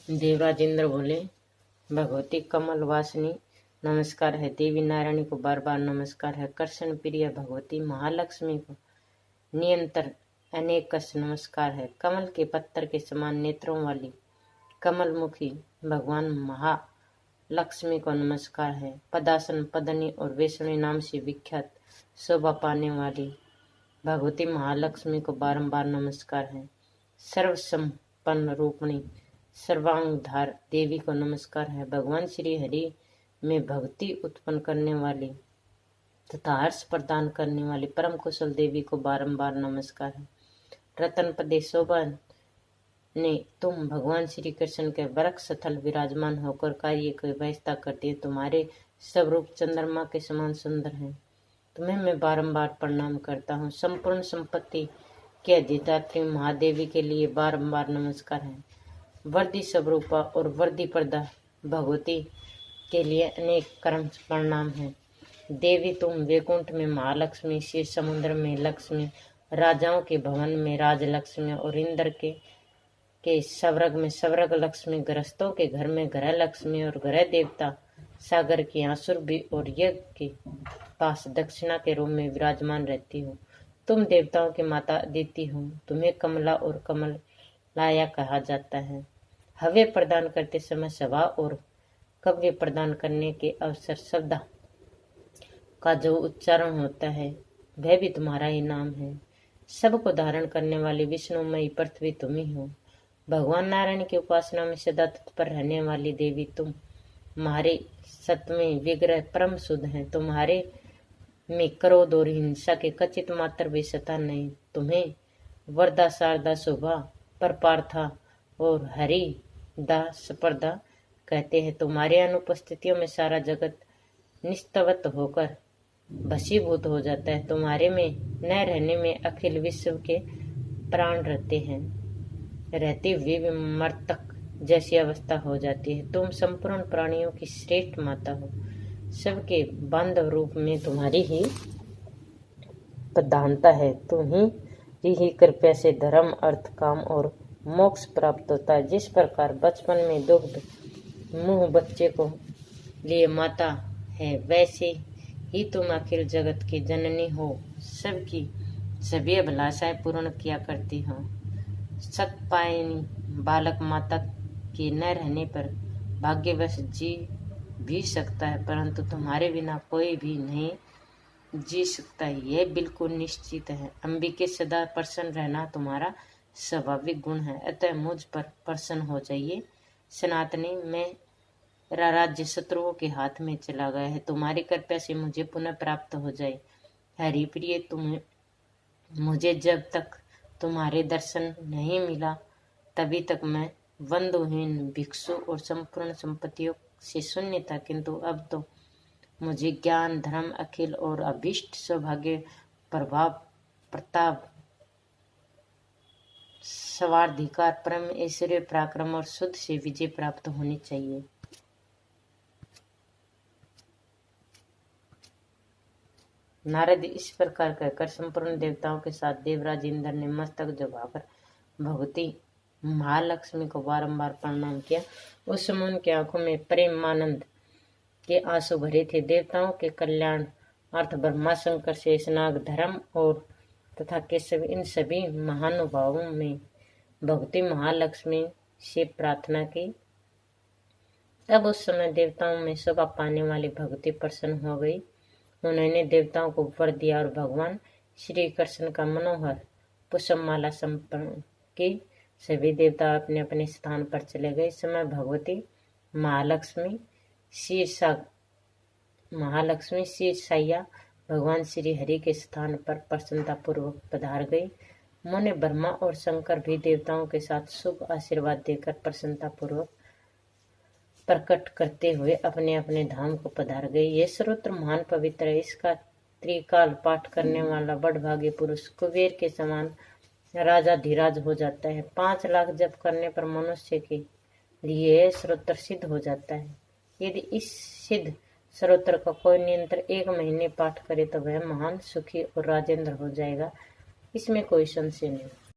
देवराज इंद्र बोले, भगवती कमल वासिनी नमस्कार है। देवी नारायणी को बार बार नमस्कार है। कृष्ण प्रिय भगवती महालक्ष्मी को नियंत्रण अनेक नमस्कार है। कमल के पत्थर के समान नेत्रों वाली कमलमुखी भगवान महालक्ष्मी को नमस्कार है। पदासन पदनी और वैष्णवी नाम से विख्यात शोभा पाने वाली भगवती महालक्ष्मी को बारंबार नमस्कार है। सर्वसंपन्न रूपणी सर्वांगधार देवी को नमस्कार है। भगवान श्री हरि में भक्ति उत्पन्न करने वाली तथा हर्ष प्रदान करने वाली परम कुशल देवी को बारंबार नमस्कार है। रतन पदे शोभा ने तुम भगवान श्री कृष्ण के वृक्ष स्थल विराजमान होकर कार्य की व्यवस्था करती है। तुम्हारे सब रूप चंद्रमा के समान सुंदर हैं। तुम्हें मैं बारंबार प्रणाम करता हूँ। संपूर्ण संपत्ति के अधिदात्री महादेवी के लिए बारंबार नमस्कार है। वर्दी स्वरूपा और वर्दी पर्दा भगवती के लिए अनेक कर्म प्रणाम है। देवी तुम वैकुंठ में महालक्ष्मी, शिव समुद्र में लक्ष्मी, राजाओं के भवन में राजलक्ष्मी और इंद्र के स्वर्ग में स्वर्ग लक्ष्मी, गृहस्थों के घर में ग्रह लक्ष्मी और ग्रह देवता, सागर की आसुर भी और यज्ञ के पास दक्षिणा के रूप में विराजमान रहती हो। तुम देवताओं की माता अदिति हो। तुम्हें कमला और कमलाया कहा जाता है। हव्य प्रदान करते समय सभा और कव्य प्रदान करने के अवसर शब्द का जो उच्चारण होता है वह भी तुम्हारा ही नाम है। सबको धारण करने वाली विष्णुमयी पृथ्वी तुम ही हो। भगवान नारायण की उपासना में सदा तत्पर रहने वाली देवी तुम। तुम्हारे सतवें विग्रह परम शुद्ध हैं। तुम्हारे में क्रोध और हिंसा के कचित मात्र भी सता नहीं। तुम्हें वरदा शारदा शोभा परपार्था और हरि दास स्पर्धा कहते हैं। तुम्हारे अनुपस्थितियों में सारा जगत निस्तवत होकर भसीभूत हो जाता है। तुम्हारे में न रहने में अखिल विश्व के प्राण रहते हैं। रहते हुए भी मर्तक जैसी अवस्था हो जाती है। तुम संपूर्ण प्राणियों की श्रेष्ठ माता हो। सबके बांधव रूप में तुम्हारी ही प्रधानता है। तुम्ही ही कृपया से धर्म अर्थ काम और मोक्ष प्राप्त होता है। जिस प्रकार बचपन में दुग्ध मुंह बच्चे को लिए माता है, वैसे ही तुम अखिल जगत की जननी हो। सबकी सभी अभिलाषाएं पूर्ण किया करती हो। सतपायनी बालक माता के न रहने पर भाग्यवश जी भी सकता है, परंतु तुम्हारे बिना कोई भी नहीं जी सकता है, यह बिल्कुल निश्चित है। अंबिके सदा प्रसन्न रहना तुम्हारा स्वाभाविक गुण है, अतः मुझ पर प्रसन्न हो जाइए। सनातनी मेरा राज्य शत्रुओं के हाथ में चला गया है। तुम्हारी कृपया से मुझे पुनः प्राप्त हो जाए। हरि प्रिय, तुम्हें मुझे जब तक तुम्हारे दर्शन नहीं मिला तभी तक मैं बंधुहीन भिक्षु और संपूर्ण संपत्तियों से शून्य था, किंतु अब तो मुझे ज्ञान धर्म अखिल और अभीष्ट सौभाग्य प्रभाव प्रताप स्वाधिकार परम ऐश्वर्य पराक्रम और शुद्ध से विजय प्राप्त होनी चाहिए। नारद इस प्रकार कहकर संपूर्ण देवताओं के साथ देवराज इंद्र ने मस्तक झुकाकर भगवती महालक्ष्मी को बारंबार प्रणाम किया। उस समय उनकी आंखों में प्रेमानंद के आंसू भरे थे। देवताओं के कल्याण अर्थ ब्रह्मा शंकर शेषनाग धर्म और तथा केशव इन सभी महानुभावों में भगवती महालक्ष्मी से प्रार्थना की। तब उस समय देवताओं में शोभा पाने वाली भगवती प्रसन्न हो गई। उन्होंने देवताओं को वर दिया और भगवान श्री कृष्ण का मनोहर पुष्पमाला संपन्न की। सभी देवता अपने अपने स्थान पर चले गए। इस समय भगवती महालक्ष्मी शीर्षाया भगवान श्री हरि के स्थान पर प्रसन्नता पूर्वक पधार गई। उन्होंने ब्रह्मा और शंकर भी देवताओं के साथ शुभ आशीर्वाद देकर प्रसन्नता पूर्वक प्रकट करते हुए अपने अपने धाम को पधार गए। यह स्रोत्र महान पवित्र है। इसका त्रिकाल पाठ करने वाला बड़भागी पुरुष कुबेर के समान राजाधिराज हो जाता है। 5 लाख जप करने पर मनुष्य के लिए यह स्रोत्र सिद्ध हो जाता है। यदि इस सिद्ध स्रोत्र का कोई निरंतर 1 महीने पाठ करे तो वह महान सुखी और राजेंद्र हो जाएगा, इसमें कोई संशय नहीं।